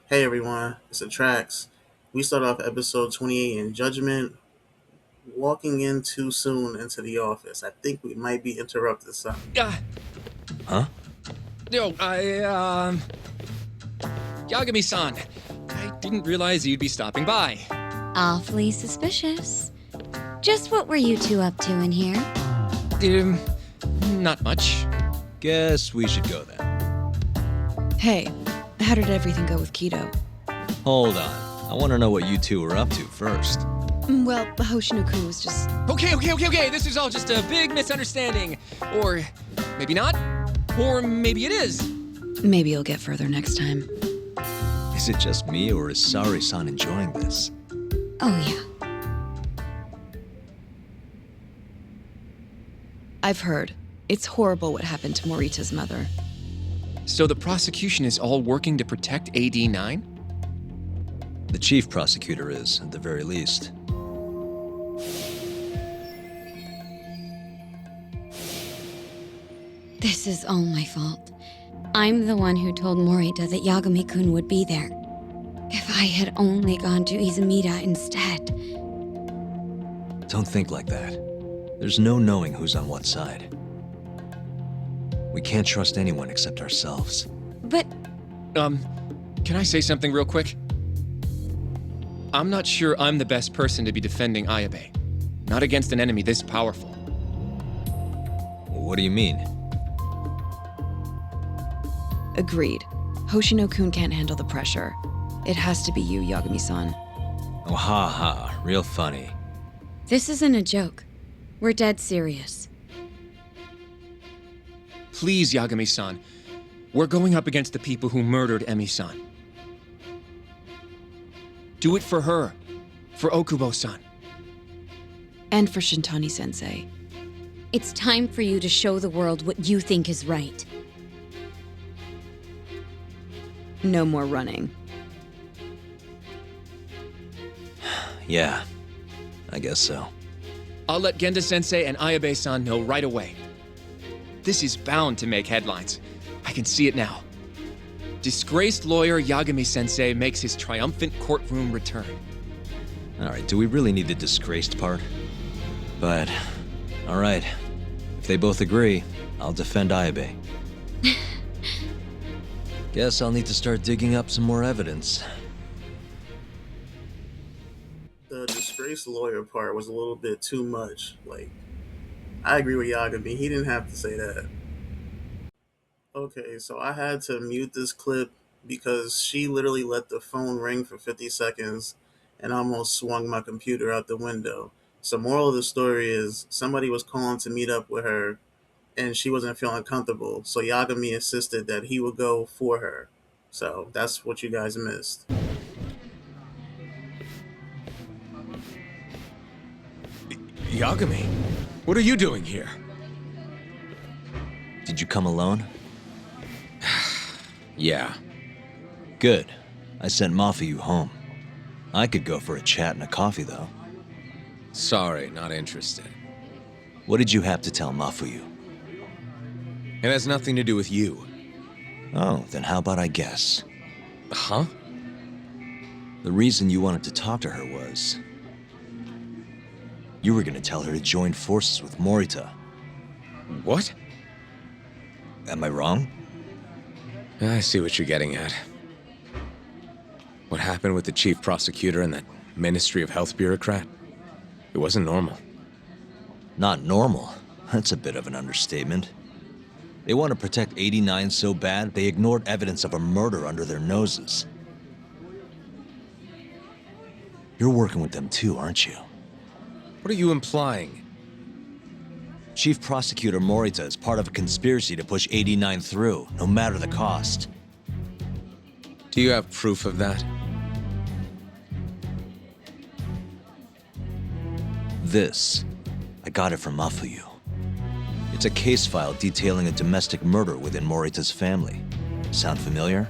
Hey everyone, it's the tracks. We start off episode 28 in Judgment, walking in too soon into the office. I think we might be interrupted, son. Uh, Huh? yo, Yagami-san. I didn't realize you'd be stopping by. Awfully suspicious. Just what were you two up to in here? Um, Not much. Guess we should go then. Hey, how did everything go with keto? Hold on. I want to know what you two were up to first. Well, Hoshino-kun was just... Okay. This is all just a big misunderstanding. Or maybe not. Or maybe it is. Maybe you'll get further next time. Is it just me, or is Sari-san enjoying this? Oh, yeah. I've heard. It's horrible what happened to Morita's mother. So the prosecution is all working to protect AD9? The chief prosecutor is, at the very least. This is all my fault. I'm the one who told Morita that Yagami-kun would be there. If I had only gone to Izumida instead. Don't think like that. There's no knowing who's on what side. We can't trust anyone except ourselves. But Can I say something real quick? I'm not sure I'm the best person to be defending Ayabe. Not against an enemy this powerful. What do you mean? Agreed. Hoshino-kun can't handle the pressure. It has to be you, Yagami-san. Oh, ha ha. Real funny. this isn't a joke. We're dead serious. Please, Yagami-san. We're going up against the people who murdered Emi-san. Do it for her. For Okubo-san. And for Shintani-sensei. It's time for you to show the world what you think is right. No more running. Yeah, I guess so. I'll let Genda-sensei and Ayabe-san know right away. This is bound to make headlines. I can see it now. Disgraced lawyer Yagami-sensei makes his triumphant courtroom return. All right, do we really need the disgraced part? But, all right. If they both agree, I'll defend Ayabe. Guess I'll need to start digging up some more evidence. The disgraced lawyer part was a little bit too much. I agree with Yagami. He didn't have to say that. Okay, so I had to mute this clip because she literally let the phone ring for 50 seconds and almost swung my computer out the window. So moral of the story is somebody was calling to meet up with her and she wasn't feeling comfortable. So Yagami insisted that he would go for her. So that's what you guys missed. Yagami, what are you doing here? Did you come alone? Yeah. Good. I sent Mafuyu home. I could go for a chat and a coffee, though. Sorry, not interested. What did you have to tell Mafuyu? It has nothing to do with you. Oh, then how about I guess? Huh? The reason you wanted to talk to her was... you were gonna tell her to join forces with Morita. What? Am I wrong? I see what you're getting at. What happened with the chief prosecutor and that Ministry of Health bureaucrat? It wasn't normal. Not normal. That's a bit of an understatement. They want to protect 89 so bad, they ignored evidence of a murder under their noses. You're working with them too, aren't you? What are you implying? Chief Prosecutor Morita is part of a conspiracy to push 89 through, no matter the cost. Do you have proof of that? This, I got it from Mafuyu. It's a case file detailing a domestic murder within Morita's family. Sound familiar?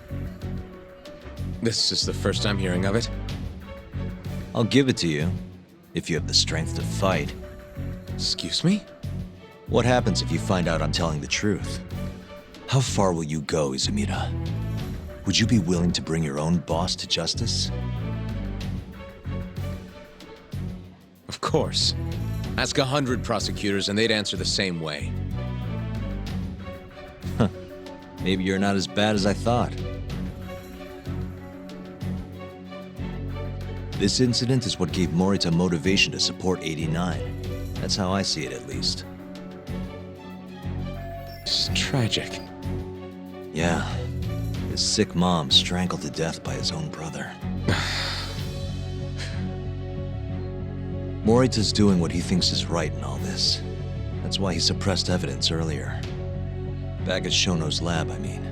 This is the first I'm hearing of it. I'll give it to you, if you have the strength to fight. Excuse me? What happens if you find out I'm telling the truth? How far will you go, Izumida? would you be willing to bring your own boss to justice? Of course. Ask 100 prosecutors and they'd answer the same way. Maybe you're not as bad as I thought. This incident is what gave Morita motivation to support 89. That's how I see it, at least. It's tragic. Yeah. His sick mom strangled to death by his own brother. Morita's doing what he thinks is right in all this. That's why he suppressed evidence earlier. Back at Shono's lab, I mean.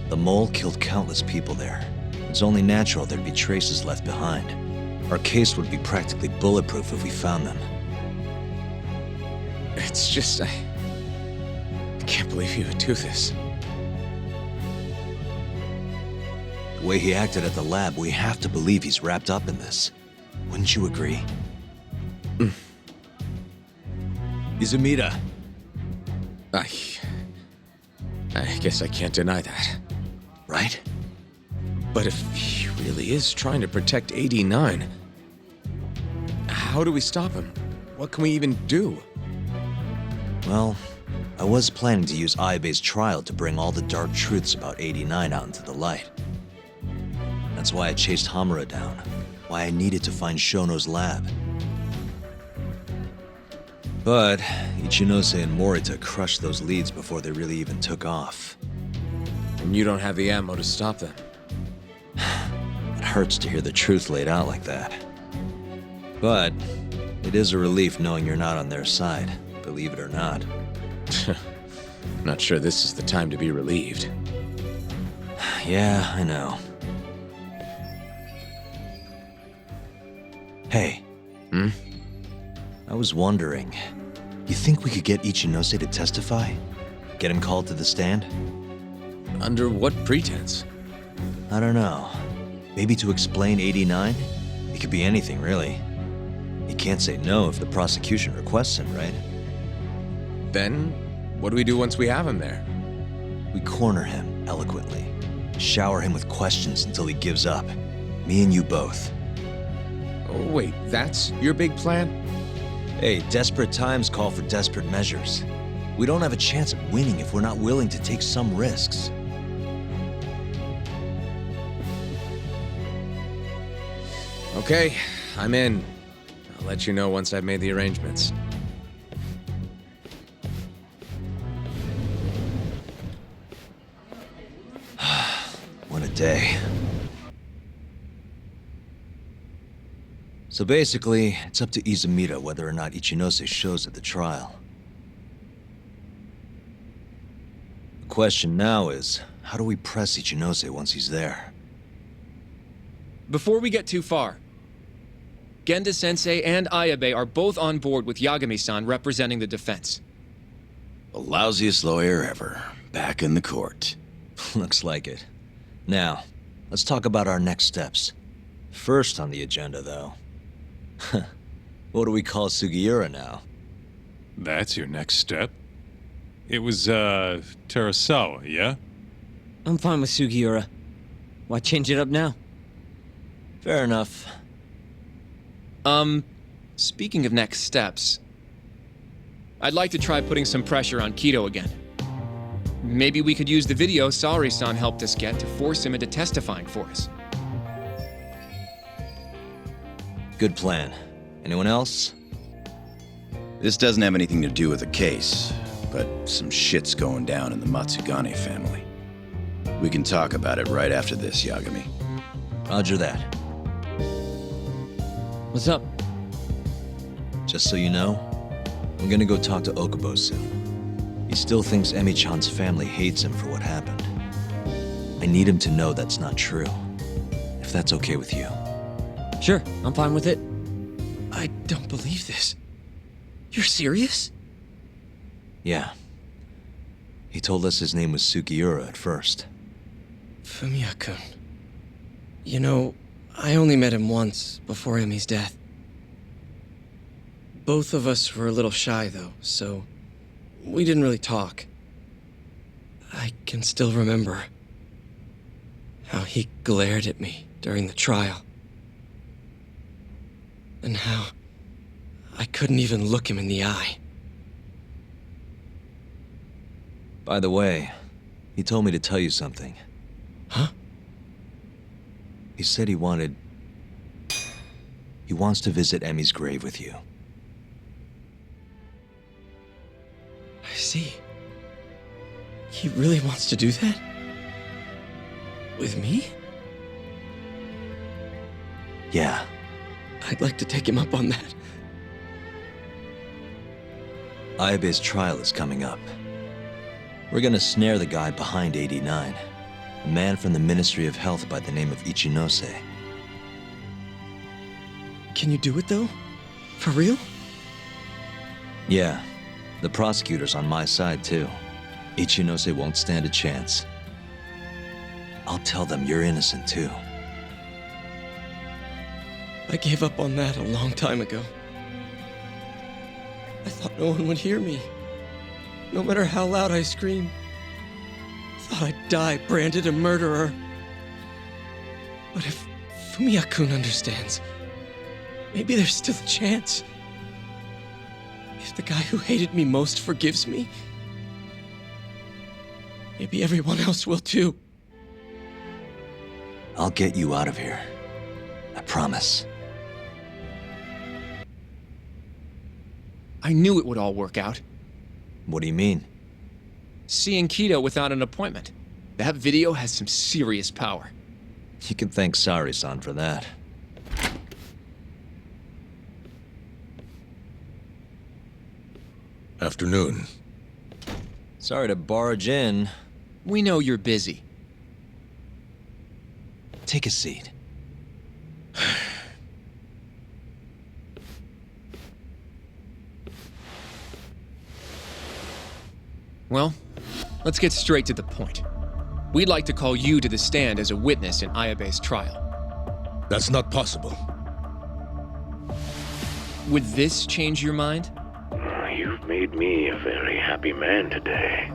The mole killed countless people there. It's only natural there'd be traces left behind. Our case would be practically bulletproof if we found them. It's just, I can't believe you would do this. The way he acted at the lab, we have to believe he's wrapped up in this. Wouldn't you agree? Izumida. I guess I can't deny that. Right? But if he really is trying to protect 89, how do we stop him? What can we even do? Well, I was planning to use Ayabe's trial to bring all the dark truths about 89 out into the light. That's why I chased Hamura down, why I needed to find Shono's lab. But Ichinose and Morita crushed those leads before they really even took off. And you don't have the ammo to stop them. It hurts to hear the truth laid out like that. But it is a relief knowing you're not on their side, believe it or not. Not sure this is the time to be relieved. Yeah, I know. Hey. I was wondering, you think we could get Ichinose to testify? Get him called to the stand? Under what pretense? I don't know. Maybe to explain 89? It could be anything, really. He can't say no if the prosecution requests him, right? Then, what do we do once we have him there? We corner him eloquently. Shower him with questions until he gives up. Me and you both. Oh, wait, that's your big plan? Hey, desperate times call for desperate measures. We don't have a chance at winning if we're not willing to take some risks. Okay, I'm in. I'll let you know once I've made the arrangements. What a day. So basically, it's up to Izumida whether or not Ichinose shows at the trial. The question now is, how do we press Ichinose once he's there? Before we get too far, Genda-sensei and Ayabe are both on board with Yagami-san representing the defense. The lousiest lawyer ever, back in the court. Looks like it. Now, let's talk about our next steps. First on the agenda, though. What do we call Sugiura now? That's your next step? It was, Terasawa, yeah? I'm fine with Sugiura. Why change it up now? Fair enough. Speaking of next steps, I'd like to try putting some pressure on Kido again. Maybe we could use the video Saori-san helped us get to force him into testifying for us. Good plan. Anyone else? This doesn't have anything to do with the case, but some shit's going down in the Matsugane family. We can talk about it right after this, Yagami. Roger that. What's up? Just so you know, I'm gonna go talk to Okubo soon. He still thinks Emi-chan's family hates him for what happened. I need him to know that's not true. If that's okay with you. Sure, I'm fine with it. I don't believe this. You're serious? Yeah. He told us his name was Sugiura at first. Fumiya-kun. You know, I only met him once, before Emi's death. Both of us were a little shy, though, so we didn't really talk. I can still remember how he glared at me during the trial. And how I couldn't even look him in the eye. By the way, he told me to tell you something. Huh? He said he wants to visit Emmy's grave with you. I see. He really wants to do that? With me? Yeah. I'd like to take him up on that. Ayabe's trial is coming up. We're gonna snare the guy behind 89, a man from the Ministry of Health by the name of Ichinose. Can you do it, though? For real? Yeah, the prosecutor's on my side, too. Ichinose won't stand a chance. I'll tell them you're innocent, too. I gave up on that a long time ago. I thought no one would hear me, no matter how loud I screamed. Thought I'd die branded a murderer. But if Fumiya-kun understands, maybe there's still a chance. If the guy who hated me most forgives me, maybe everyone else will too. I'll get you out of here. I promise. I knew it would all work out. What do you mean? Seeing Kido without an appointment. That video has some serious power. You can thank Sari-san for that. Afternoon. Sorry to barge in. We know you're busy. Take a seat. Well, let's get straight to the point. We'd like to call you to the stand as a witness in Ayabe's trial. That's not possible. Would this change your mind? You've made me a very happy man today.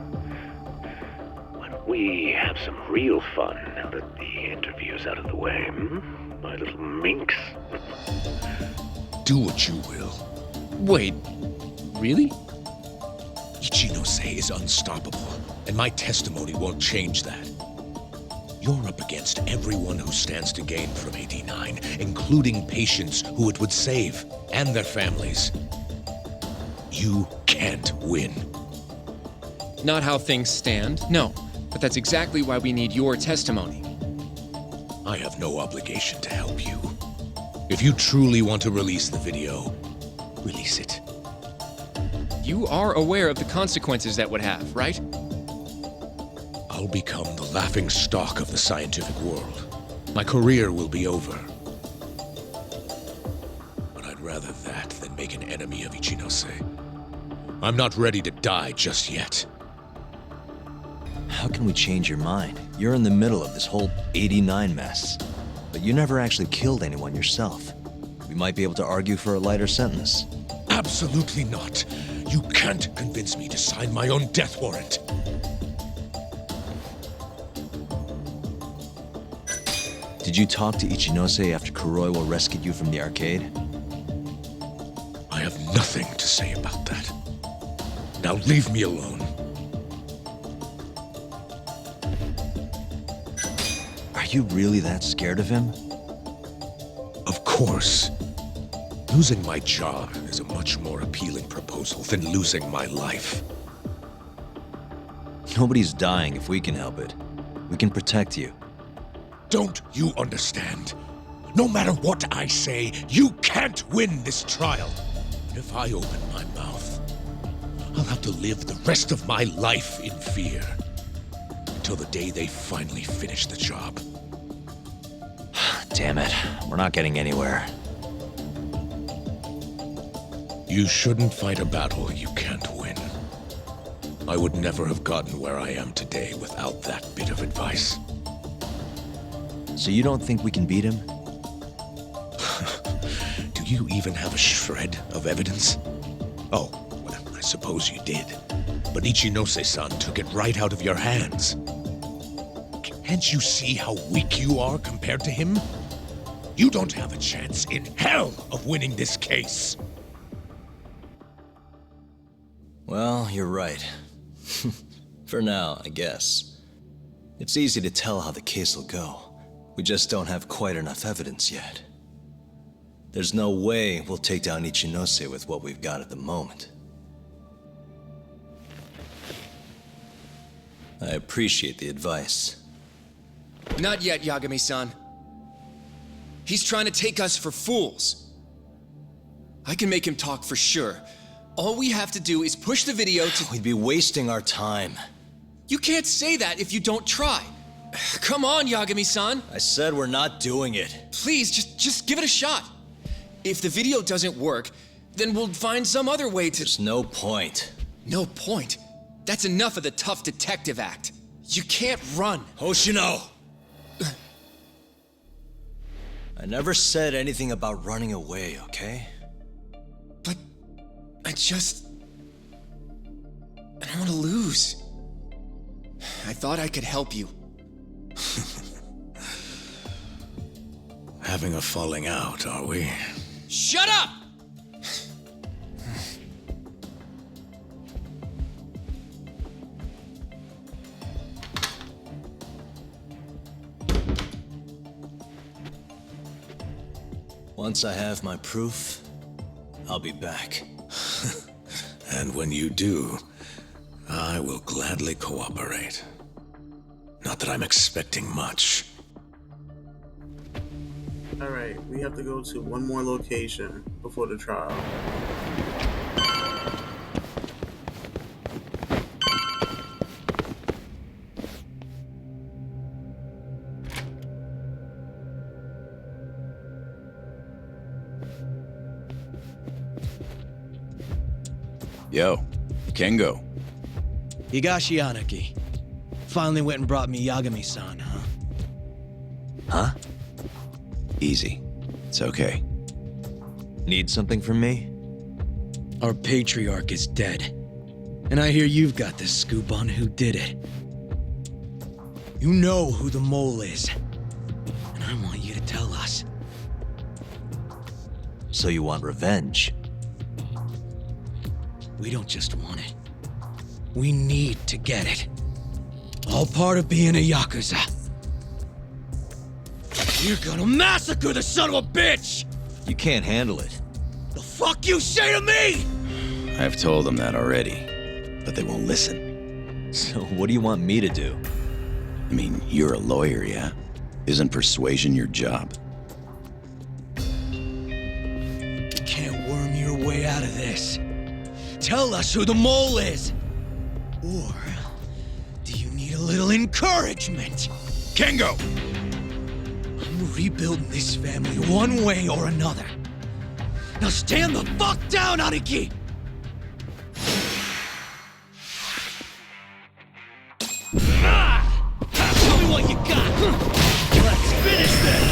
Why don't we have some real fun now that the interview's out of the way, my little minx? Do what you will. Wait, really? Ichinose is unstoppable, and my testimony won't change that. You're up against everyone who stands to gain from 89, including patients who it would save, and their families. You can't win. Not how things stand, no. But that's exactly why we need your testimony. I have no obligation to help you. If you truly want to release the video, release it. You are aware of the consequences that would have, right? I'll become the laughing stock of the scientific world. My career will be over. But I'd rather that than make an enemy of Ichinose. I'm not ready to die just yet. How can we change your mind? You're in the middle of this whole 89 mess. But you never actually killed anyone yourself. We might be able to argue for a lighter sentence. Absolutely not. You can't convince me to sign my own death warrant. Did you talk to Ichinose after Kuroiwa rescued you from the arcade? I have nothing to say about that. Now leave me alone. Are you really that scared of him? Of course. Losing my job is a much more appealing proposal than losing my life. Nobody's dying if we can help it. We can protect you. Don't you understand? No matter what I say, you can't win this trial. And if I open my mouth, I'll have to live the rest of my life in fear. Until the day they finally finish the job. Damn it. We're not getting anywhere. You shouldn't fight a battle you can't win. I would never have gotten where I am today without that bit of advice. So you don't think we can beat him? Do you even have a shred of evidence? Oh, well, I suppose you did. but Ichinose-san took it right out of your hands. Can't you see how weak you are compared to him? You don't have a chance in hell of winning this case. Well, you're right. For now, I guess. It's easy to tell how the case will go. We just don't have quite enough evidence yet. There's no way we'll take down Ichinose with what we've got at the moment. I appreciate the advice. Not yet, Yagami-san. He's trying to take us for fools. I can make him talk for sure. All we have to do is push the video to— We'd be wasting our time. You can't say that if you don't try. Come on, Yagami-san. I said we're not doing it. Please, just give it a shot. If the video doesn't work, then we'll find some other way to— There's no point. No point? That's enough of the tough detective act. You can't run. Hoshino! I never said anything about running away, okay? But I don't want to lose. I thought I could help you. Having a falling out, are we? Shut up! Once I have my proof, I'll be back. And when you do, I will gladly cooperate. Not that I'm expecting much. Alright, we have to go to one more location before the trial. Yo, Kengo. Higashi Anaki. Finally went and brought me Yagami-san, huh? Huh? Easy. It's okay. Need something from me? Our patriarch is dead. And I hear you've got the scoop on who did it. You know who the mole is. And I want you to tell us. So you want revenge? We don't just want it. We need to get it. All part of being a Yakuza. You're gonna massacre the son of a bitch! You can't handle it. The fuck you say to me?! I've told them that already, but they won't listen. So what do you want me to do? I mean, you're a lawyer, yeah? Isn't persuasion your job? You can't worm your way out of this. Tell us who the mole is! Or do you need a little encouragement? Kengo! I'm rebuilding this family one way or another. Now stand the fuck down, Aniki! Tell me what you got! Let's finish this!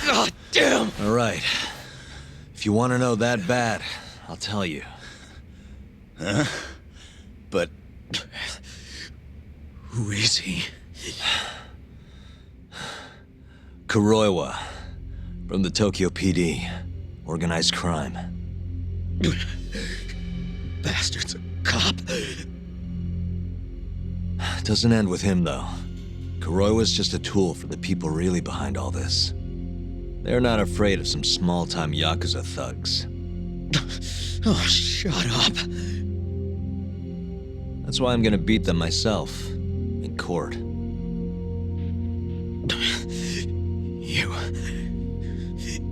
God damn! All right. If you want to know that bad, I'll tell you. Huh? But... Who is he? Kuroiwa, from the Tokyo PD. Organized crime. Bastard's a cop. Doesn't end with him, though. Kuroiwa's just a tool for the people really behind all this. They're not afraid of some small-time Yakuza thugs. Oh, shut up. That's why I'm gonna beat them myself. In court.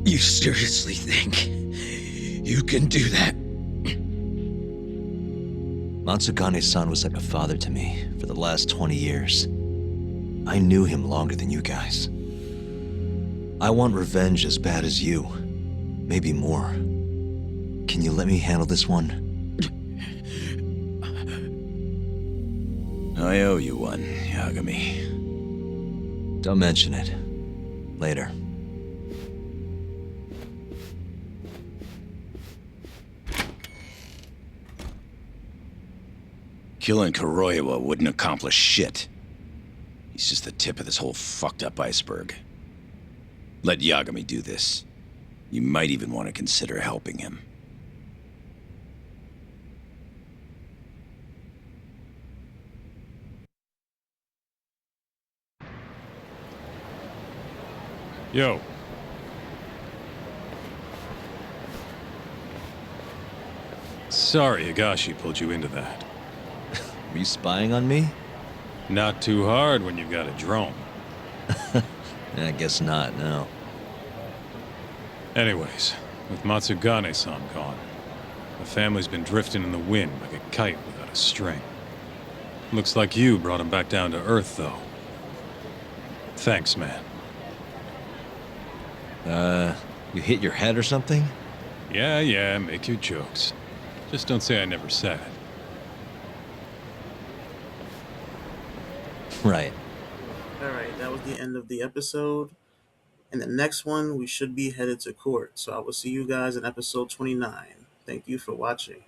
You seriously think you can do that? Matsugane-san was like a father to me for the last 20 years. I knew him longer than you guys. I want revenge as bad as you. Maybe more. Can you let me handle this one? I owe you one, Yagami. Don't mention it. Later. Killing Kuroiwa wouldn't accomplish shit. He's just the tip of this whole fucked up iceberg. Let Yagami do this. You might even want to consider helping him. Yo. Sorry Higashi pulled you into that. Were you spying on me? Not too hard when you've got a drone. I guess not, no. Anyways, with Matsugane-san gone, the family's been drifting in the wind like a kite without a string. Looks like you brought him back down to Earth, though. Thanks, man. You hit your head or something? Yeah, make your jokes. Just don't say I never said it. Right. Alright, that was the end of the episode. In the next one, we should be headed to court. So I will see you guys in episode 29. Thank you for watching.